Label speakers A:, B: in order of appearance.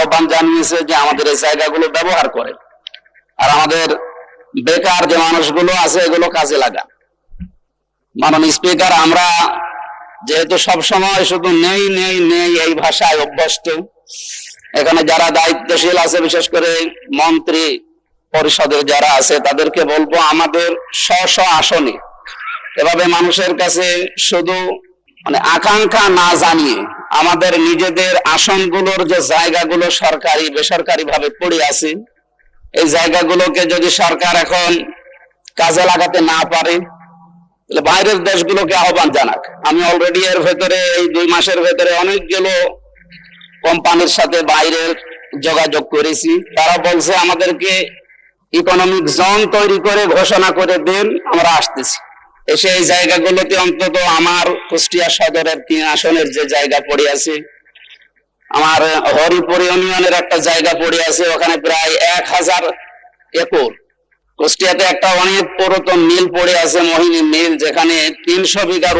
A: আহ্বান জানিয়েছে যে আমাদের এই জায়গাগুলো ব্যবহার করে, আর আমাদের বেকার যে মানুষগুলো আছে এগুলো কাজে লাগান। মাননীয় স্পিকার, আমরা যেহেতু সব সময় শুধু নেই নেই নেই এই ভাষায় অভ্যস্ত, এখানে যারা দায়িত্বশীল আছে বিশেষ করে মন্ত্রী পরিষদের যারা আছে তাদেরকে বলবো আমাদের স্ব আসনে এভাবে মানুষের কাছে শুধু আকাঙ্ক্ষা না জানিয়ে আমাদের নিজেদের আসনগুলোর যে জায়গাগুলো সরকারি বেসরকারি ভাবে পড়ে আছে এই জায়গাগুলোকে যদি সরকার এখন কাজে লাগাতে না পারে তাহলে বাইরের দেশগুলোকে আহ্বান জানাক। আমি অলরেডি এর ভেতরে এই 2 মাসের ভেতরে অনেকগুলো কোম্পানির সাথে বাইরের যোগাযোগ করেছি, তারা বলছে আমাদেরকে ইকোনমিক জোন তৈরি করে ঘোষণা করে দেন, আমরা আসতেছি। এসে এই জায়গাগুলোতে অন্তত আমার কুষ্টিয়া সদরের 3 আসনের যে জায়গা পড়ে আছে, আমার হরিপুর ইউনিয়নের একটা জায়গা পড়ে আছে, ওখানে প্রায় 1000 একর। কুষ্টিয়াতে একটা অনেক পুরাতন মিল পড়ে আছে, মোহিনী মিল, যেখানে 300 বিঘার